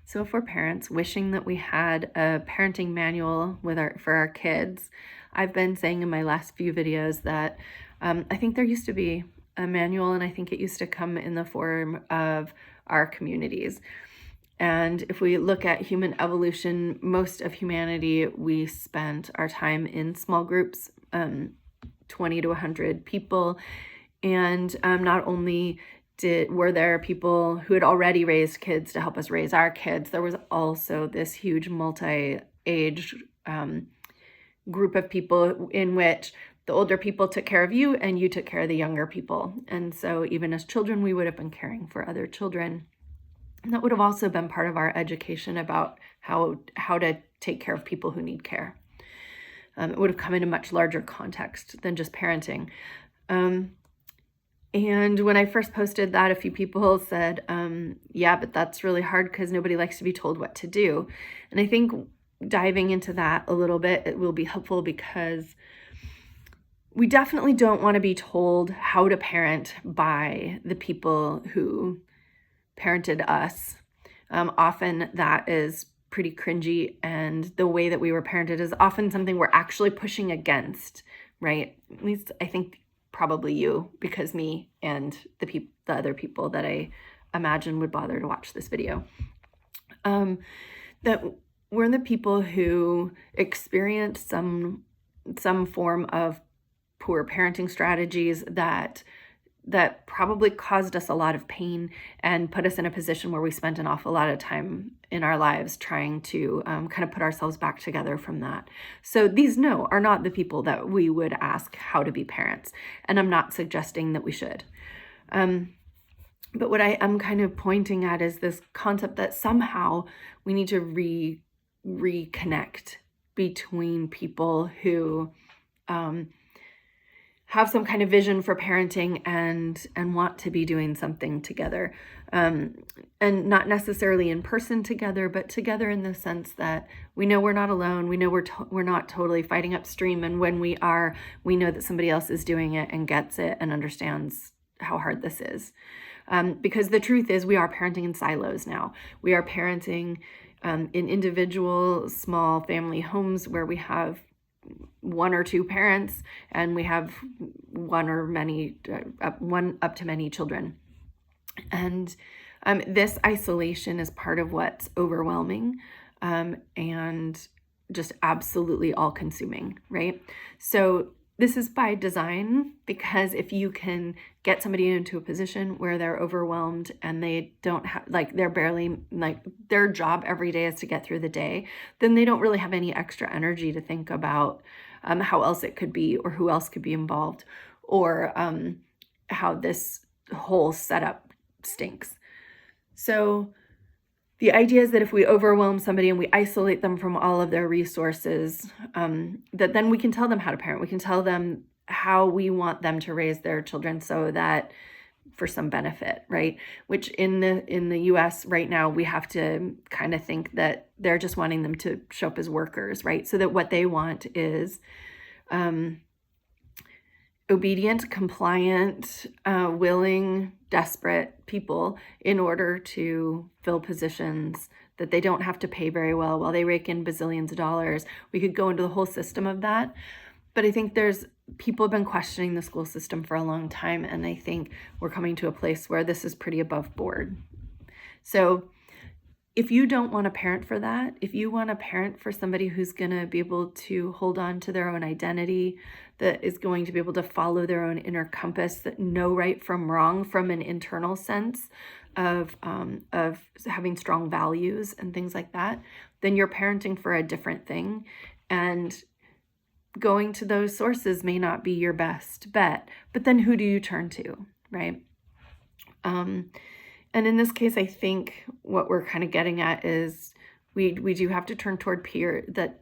So if we're parents wishing that we had a parenting manual for our kids, I've been saying in my last few videos that I think there used to be a manual, and I think it used to come in the form of our communities. And if we look at human evolution, most of humanity, we spent our time in small groups, 20 to 100 people. And not only were there people who had already raised kids to help us raise our kids, there was also this huge multi-age group of people in which the older people took care of you and you took care of the younger people. And so even as children, we would have been caring for other children. And that would have also been part of our education about how to take care of people who need care. It would have come in a much larger context than just parenting. And when I first posted that, a few people said, yeah, but that's really hard because nobody likes to be told what to do. And I think diving into that a little bit, it will be helpful because we definitely don't want to be told how to parent by the people who parented us. Often that is pretty cringy, and the way that we were parented is often something we're actually pushing against, right? At least I think probably you, because me and the other people that I imagine would bother to watch this video. That we're the people who experienced some form of poor parenting strategies that probably caused us a lot of pain and put us in a position where we spent an awful lot of time in our lives trying to kind of put ourselves back together from that. So these, are not the people that we would ask how to be parents. And I'm not suggesting that we should. But what I am kind of pointing at is this concept that somehow we need to reconnect between people who have some kind of vision for parenting and want to be doing something together, and not necessarily in person together, but together in the sense that we know we're not alone. We know we're not totally fighting upstream, and when we are, we know that somebody else is doing it and gets it and understands how hard this is. Because the truth is, we are parenting in silos now. We are parenting in individual small family homes where we have one or two parents, and we have one up to many children. And this isolation is part of what's overwhelming and just absolutely all-consuming, right? So this is by design, because if you can get somebody into a position where they're overwhelmed and they don't have, they're barely, their job every day is to get through the day, then they don't really have any extra energy to think about how else it could be, or who else could be involved, or how this whole setup stinks. So the idea is that if we overwhelm somebody and we isolate them from all of their resources, that then we can tell them how to parent. We can tell them how we want them to raise their children so that for some benefit, right? Which in the US right now, we have to kind of think that they're just wanting them to show up as workers, right? So that what they want is obedient, compliant, willing, desperate people in order to fill positions that they don't have to pay very well while they rake in bazillions of dollars. We could go into the whole system of that. But I think people have been questioning the school system for a long time, and I think we're coming to a place where this is pretty above board. So if you don't want to parent for that, if you want to parent for somebody who's going to be able to hold on to their own identity, that is going to be able to follow their own inner compass, that know right from wrong from an internal sense of having strong values and things like that, then you're parenting for a different thing. And going to those sources may not be your best bet, but then who do you turn to, right? And in this case, I think what we're kind of getting at is we do have to turn toward peer, that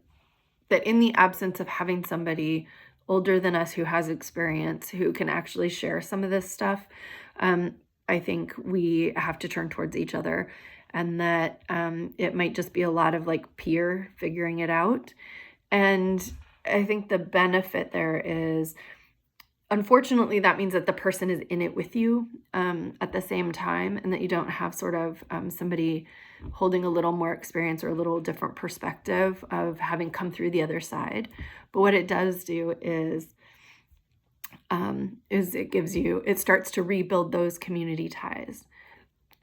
in the absence of having somebody older than us who has experience, who can actually share some of this stuff, I think we have to turn towards each other, and that it might just be a lot of peer figuring it out. And I think the benefit there is unfortunately, that means that the person is in it with you at the same time, and that you don't have sort of somebody holding a little more experience or a little different perspective of having come through the other side. But what it does do is it starts to rebuild those community ties.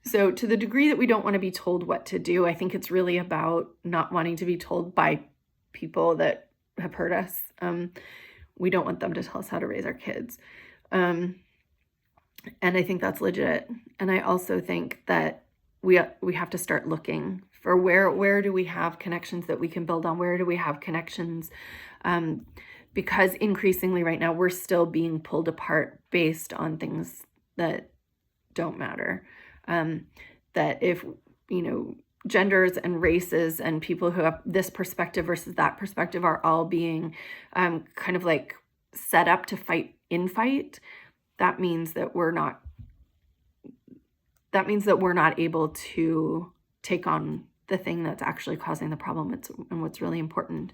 So to the degree that we don't want to be told what to do, I think it's really about not wanting to be told by people that have hurt us. We don't want them to tell us how to raise our kids. And I think that's legit. And I also think that we have to start looking for where do we have connections that we can build on? Where do we have connections? Because increasingly right now, we're still being pulled apart based on things that don't matter. That if, genders and races and people who have this perspective versus that perspective are all being kind of like set up to fight, that means that we're not able to take on the thing that's actually causing the problem and what's really important.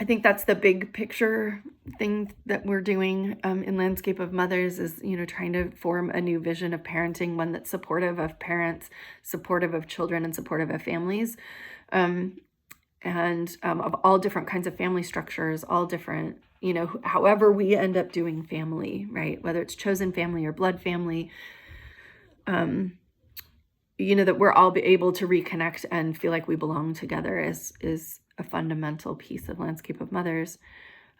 I think that's the big picture thing that we're doing in Landscape of Mothers is, trying to form a new vision of parenting, one that's supportive of parents, supportive of children, and supportive of families, and of all different kinds of family structures, all different, however we end up doing family, right? Whether it's chosen family or blood family, that we're all able to reconnect and feel like we belong together is a fundamental piece of Landscape of Mothers.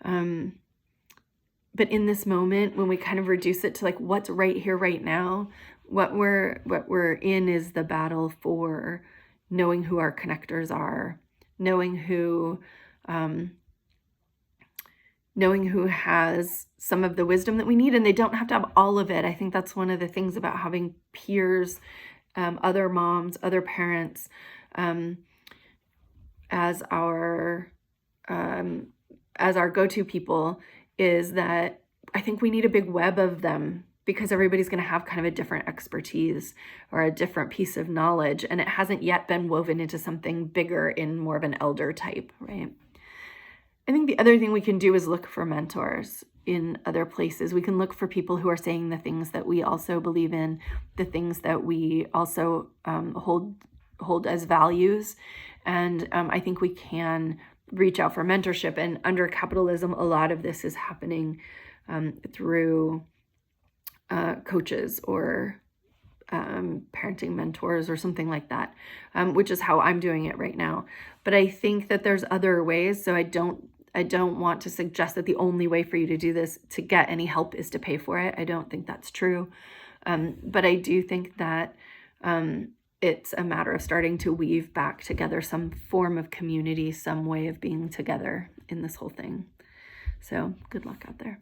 But in this moment, when we kind of reduce it to like what's right here, right now, what we're in is the battle for knowing who our connectors are, knowing who has some of the wisdom that we need, and they don't have to have all of it. I think that's one of the things about having peers, other moms, other parents, as our go-to people, is that I think we need a big web of them, because everybody's going to have kind of a different expertise or a different piece of knowledge, and it hasn't yet been woven into something bigger in more of an elder type, right? I think the other thing we can do is look for mentors in other places. We can look for people who are saying the things that we also believe in, the things that we also hold as values. And I think we can reach out for mentorship. And under capitalism, a lot of this is happening through coaches or parenting mentors or something like that, which is how I'm doing it right now. But I think that there's other ways. So I don't want to suggest that the only way for you to do this, to get any help, is to pay for it. I don't think that's true. But I do think that it's a matter of starting to weave back together some form of community, some way of being together in this whole thing. So good luck out there.